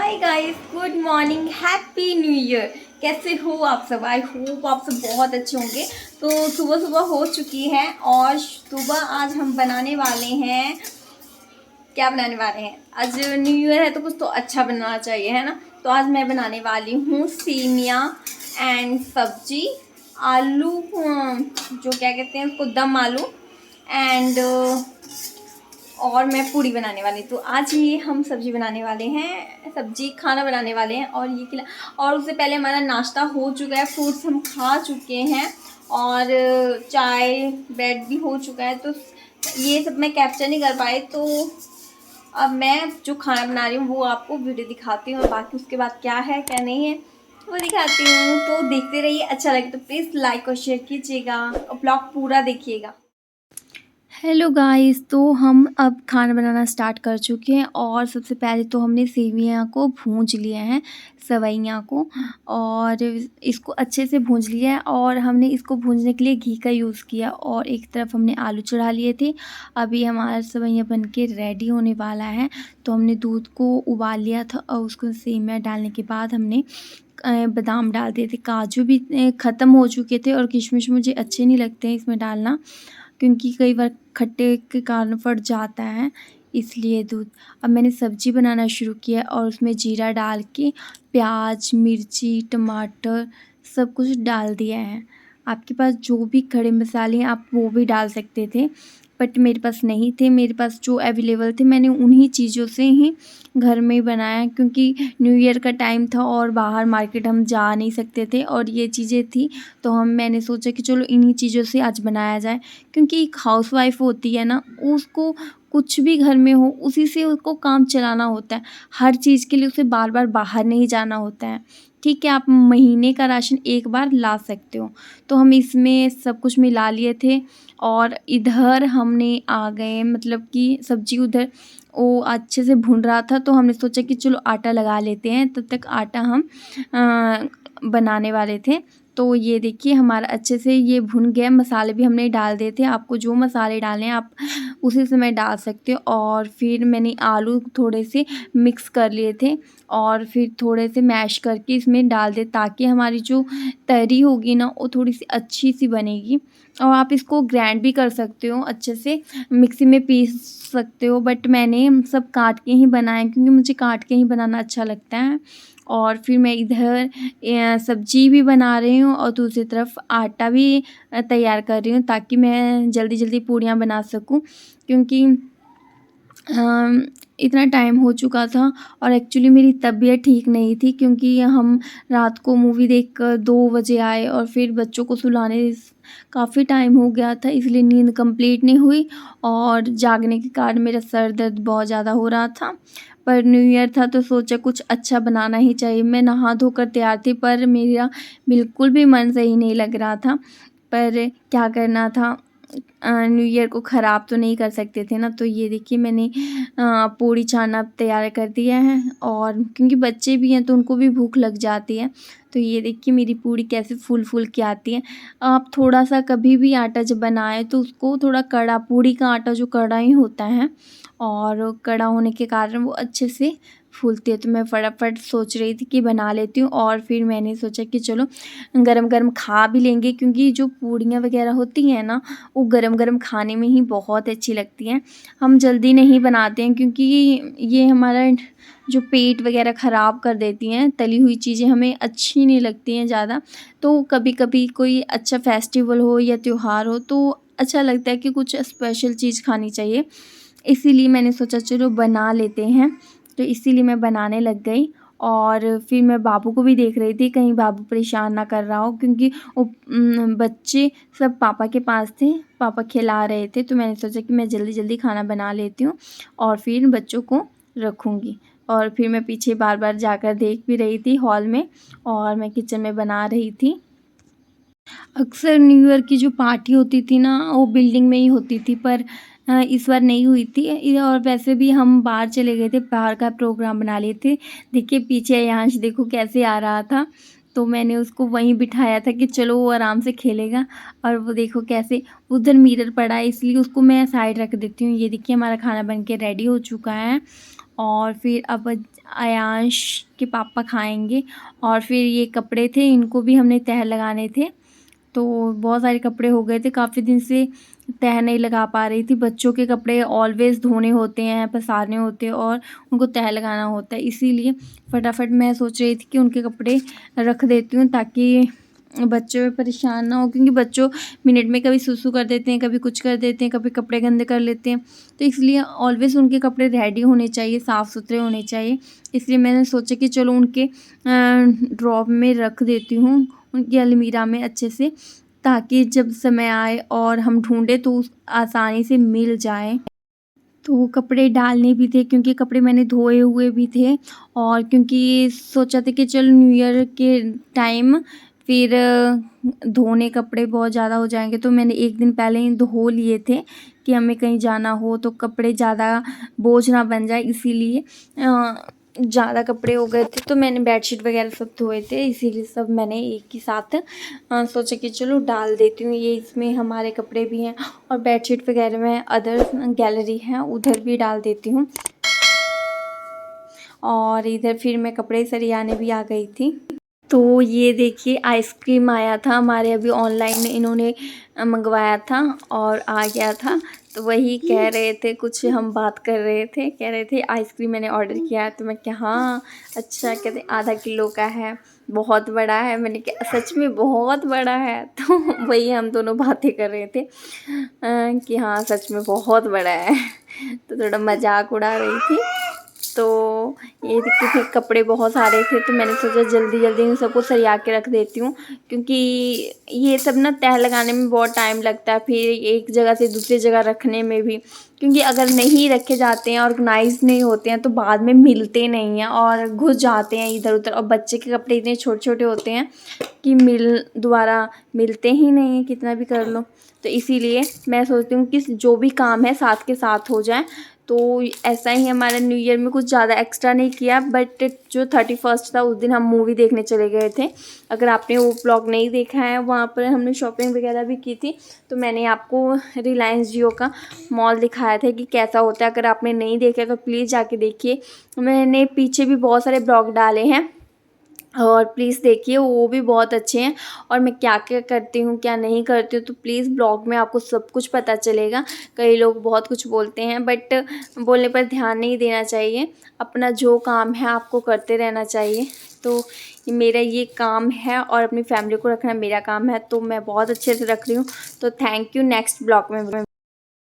Hi guys, good morning, happy new year. कैसे हो आप सब? आई होप आप सब बहुत अच्छे होंगे। तो सुबह सुबह हो चुकी है और सुबह आज हम बनाने वाले हैं, क्या बनाने वाले हैं? आज न्यू ईयर है तो कुछ तो अच्छा बनाना चाहिए, है ना। तो आज मैं बनाने वाली हूँ सेमिया एंड सब्जी, आलू, जो क्या कहते हैं उसको, दम आलू एंड और मैं पूड़ी बनाने वाली। तो आज ये हम सब्जी बनाने वाले हैं, सब्जी खाना बनाने वाले हैं। और ये खिला, और उससे पहले हमारा नाश्ता हो चुका है, फ्रूट्स हम खा चुके हैं और चाय ब्रेड भी हो चुका है। तो ये सब मैं कैप्चर नहीं कर पाई, तो अब मैं जो खाना बना रही हूँ वो आपको वीडियो दिखाती हूँ और बाकी उसके बाद क्या है क्या नहीं है वो दिखाती हूँ। तो देखते रहिए, अच्छा लगे तो प्लीज़ लाइक और शेयर कीजिएगा और ब्लॉग पूरा देखिएगा। हेलो गाइस, तो हम अब खाना बनाना स्टार्ट कर चुके हैं और सबसे पहले तो हमने सेवियां को भूंज लिया है, सवैयां को, और इसको अच्छे से भूंज लिया है। और हमने इसको भूंजने के लिए घी का यूज़ किया और एक तरफ हमने आलू चढ़ा लिए थे। अभी हमारा सवैयां बन के रेडी होने वाला है। तो हमने दूध को उबाल लिया था और उसको सेवियां डालने के बाद हमने बादाम डाल दिए थे। काजू भी ख़त्म हो चुके थे और किशमिश मुझे अच्छे नहीं लगते हैं इसमें डालना, क्योंकि कई बार खट्टे के कारण फट जाता है, इसलिए दूध। अब मैंने सब्ज़ी बनाना शुरू किया और उसमें जीरा डाल के प्याज, मिर्ची, टमाटर सब कुछ डाल दिया है। आपके पास जो भी खड़े मसाले हैं आप वो भी डाल सकते थे, बट मेरे पास नहीं थे। मेरे पास जो अवेलेबल थे मैंने उन्हीं चीज़ों से ही घर में ही बनाया, क्योंकि न्यू ईयर का टाइम था और बाहर मार्केट हम जा नहीं सकते थे और ये चीज़ें थी। तो मैंने सोचा कि चलो इन्हीं चीज़ों से आज बनाया जाए, क्योंकि एक हाउसवाइफ होती है ना, उसको कुछ भी घर में हो उसी से उसको काम चलाना होता है। हर चीज़ के लिए उसे बार बार बाहर नहीं जाना होता है। ठीक है, आप महीने का राशन एक बार ला सकते हो। तो हम इसमें सब कुछ मिला लिए थे और इधर हमने आ गए, मतलब कि सब्जी उधर वो अच्छे से भुन रहा था। तो हमने सोचा कि चलो आटा लगा लेते हैं, तब तक आटा हम बनाने वाले थे। तो ये देखिए हमारा अच्छे से ये भुन गया। मसाले भी हमने डाल दिए थे, आपको जो मसाले डालने हैं आप उसी समय डाल सकते हो। और फिर मैंने आलू थोड़े से मिक्स कर लिए थे और फिर थोड़े से मैश करके इसमें डाल दे, ताकि हमारी जो तरी होगी ना वो थोड़ी सी अच्छी सी बनेगी। और आप इसको ग्राइंड भी कर सकते हो, अच्छे से मिक्सी में पीस सकते हो, बट मैंने सब काट के ही बनाया क्योंकि मुझे काट के ही बनाना अच्छा लगता है। और फिर मैं इधर सब्जी भी बना रही हूँ और दूसरी तरफ आटा भी तैयार कर रही हूँ, ताकि मैं जल्दी जल्दी पूड़ियाँ बना सकूँ, क्योंकि इतना टाइम हो चुका था और एक्चुअली मेरी तबीयत ठीक नहीं थी, क्योंकि हम रात को मूवी देखकर 2 बजे आए और फिर बच्चों को सुलाने काफ़ी टाइम हो गया था, इसलिए नींद कंप्लीट नहीं हुई और जागने के कारण मेरा सर दर्द बहुत ज़्यादा हो रहा था। पर न्यू ईयर था तो सोचा कुछ अच्छा बनाना ही चाहिए। मैं नहा धोकर तैयार थी, पर मेरा बिल्कुल भी मन सही नहीं लग रहा था, पर क्या करना था, न्यू ईयर को ख़राब तो नहीं कर सकते थे ना। तो ये देखिए मैंने पूड़ी छाना तैयार कर दिया है, और क्योंकि बच्चे भी हैं तो उनको भी भूख लग जाती है। तो ये देखिए मेरी पूड़ी कैसे फूल फूल के आती है। आप थोड़ा सा कभी भी आटा जब बनाएं तो उसको थोड़ा कड़ा, पूड़ी का आटा जो कड़ा ही होता है और कड़ा होने के कारण वो अच्छे से फूलती है। तो मैं फटाफट सोच रही थी कि बना लेती हूँ, और फिर मैंने सोचा कि चलो गरम गरम खा भी लेंगे, क्योंकि जो पूड़ियाँ वगैरह होती हैं ना वो गरम गरम खाने में ही बहुत अच्छी लगती हैं। हम जल्दी नहीं बनाते हैं, क्योंकि ये हमारा जो पेट वगैरह ख़राब कर देती हैं, तली हुई चीज़ें हमें अच्छी नहीं लगती हैं ज़्यादा। तो कभी कभी कोई अच्छा फेस्टिवल हो या त्यौहार हो तो अच्छा लगता है कि कुछ स्पेशल चीज़ खानी चाहिए, इसीलिए मैंने सोचा चलो बना लेते हैं। तो इसीलिए मैं बनाने लग गई और फिर मैं बाबू को भी देख रही थी कहीं बाबू परेशान ना कर रहा हो, क्योंकि वो बच्चे सब पापा के पास थे, पापा खिला रहे थे। तो मैंने सोचा कि मैं जल्दी जल्दी खाना बना लेती हूँ और फिर बच्चों को रखूँगी। और फिर मैं पीछे बार बार जाकर देख भी रही थी हॉल में, और मैं किचन में बना रही थी। अक्सर न्यू ईयर की जो पार्टी होती थी ना वो बिल्डिंग में ही होती थी, पर इस बार नहीं हुई थी। और वैसे भी हम बाहर चले गए थे, बाहर का प्रोग्राम बना लिए थे। देखिए पीछे अयांश देखो कैसे आ रहा था, तो मैंने उसको वहीं बिठाया था कि चलो वो आराम से खेलेगा। और वो देखो कैसे उधर मिरर पड़ा है, इसलिए उसको मैं साइड रख देती हूँ। ये देखिए हमारा खाना बन के रेडी हो चुका है और फिर अब आयांश के पापा खाएंगे। और फिर ये कपड़े थे, इनको भी हमने तह लगाने थे। तो बहुत सारे कपड़े हो गए थे, काफ़ी दिन से तह नहीं लगा पा रही थी। बच्चों के कपड़े ऑलवेज़ धोने होते हैं, पसारने होते हैं और उनको तह लगाना होता है, इसीलिए फटाफट मैं सोच रही थी कि उनके कपड़े रख देती हूँ ताकि बच्चे परेशान ना हो, क्योंकि बच्चों मिनट में कभी सुसु कर देते हैं, कभी कुछ कर देते हैं, कभी कपड़े गंदे कर लेते हैं। तो इसलिए ऑलवेज़ उनके कपड़े रेडी होने चाहिए, साफ़ सुथरे होने चाहिए। इसलिए मैंने सोचा कि चलो उनके ड्रॉर में रख देती हूँ, उनकी अलमीरा में अच्छे से, ताकि जब समय आए और हम ढूंढें तो आसानी से मिल जाए। तो कपड़े डालने भी थे, क्योंकि कपड़े मैंने धोए हुए भी थे, और क्योंकि सोचा था कि चलो न्यू ईयर के टाइम फिर धोने कपड़े बहुत ज़्यादा हो जाएंगे, तो मैंने एक दिन पहले ही धो लिए थे कि हमें कहीं जाना हो तो कपड़े ज़्यादा बोझ ना बन जाए, इसीलिए ज़्यादा कपड़े हो गए थे। तो मैंने बेडशीट वगैरह सब धोए थे, इसीलिए सब मैंने एक ही साथ सोचा कि चलो डाल देती हूँ। ये इसमें हमारे कपड़े भी हैं, और बेडशीट वगैरह में अदर गैलरी है उधर भी डाल देती हूँ। और इधर फिर मैं कपड़े सरियाने भी आ गई थी। तो ये देखिए आइसक्रीम आया था हमारे, अभी ऑनलाइन इन्होंने मंगवाया था और आ गया था। तो वही कह रहे थे, कुछ हम बात कर रहे थे, कह रहे थे आइसक्रीम मैंने ऑर्डर किया है। तो मैं क्या, हाँ अच्छा, कहते आधा किलो का है, बहुत बड़ा है। मैंने कहा सच में बहुत बड़ा है? तो वही हम दोनों बातें कर रहे थे कि हाँ सच में बहुत बड़ा है। तो थोड़ा मजाक उड़ा रही थी। तो ये देखिए फिर कपड़े बहुत सारे थे, तो मैंने सोचा जल्दी जल्दी इन सबको सरिया के रख देती हूँ, क्योंकि ये सब ना तह लगाने में बहुत टाइम लगता है, फिर एक जगह से दूसरी जगह रखने में भी, क्योंकि अगर नहीं रखे जाते हैं, ऑर्गेनाइज नहीं होते हैं, तो बाद में मिलते नहीं हैं और घुस जाते हैं इधर उधर। और बच्चे के कपड़े इतने छोटे छोटे होते हैं कि दोबारा मिलते ही नहीं हैं, कितना भी कर लो। तो इसीलिए मैं सोचती हूँ कि जो भी काम है साथ के साथ हो जाए। तो ऐसा ही हमारा न्यू ईयर में कुछ ज़्यादा एक्स्ट्रा नहीं किया, बट जो 31 था उस दिन हम मूवी देखने चले गए थे। अगर आपने वो ब्लॉग नहीं देखा है, वहाँ पर हमने शॉपिंग वगैरह भी की थी। तो मैंने आपको रिलायंस जियो का मॉल दिखाया था कि कैसा होता है। अगर आपने नहीं देखा तो प्लीज़ जाके देखिए। मैंने पीछे भी बहुत सारे ब्लॉग डाले हैं और प्लीज़ देखिए, वो भी बहुत अच्छे हैं। और मैं क्या क्या करती हूँ क्या नहीं करती हूँ, तो प्लीज़ ब्लॉग में आपको सब कुछ पता चलेगा। कई लोग बहुत कुछ बोलते हैं, बट बोलने पर ध्यान नहीं देना चाहिए। अपना जो काम है आपको करते रहना चाहिए। तो मेरा ये काम है और अपनी फैमिली को रखना मेरा काम है, तो मैं बहुत अच्छे से रख रही हूँ। तो थैंक यू। नेक्स्ट ब्लॉग में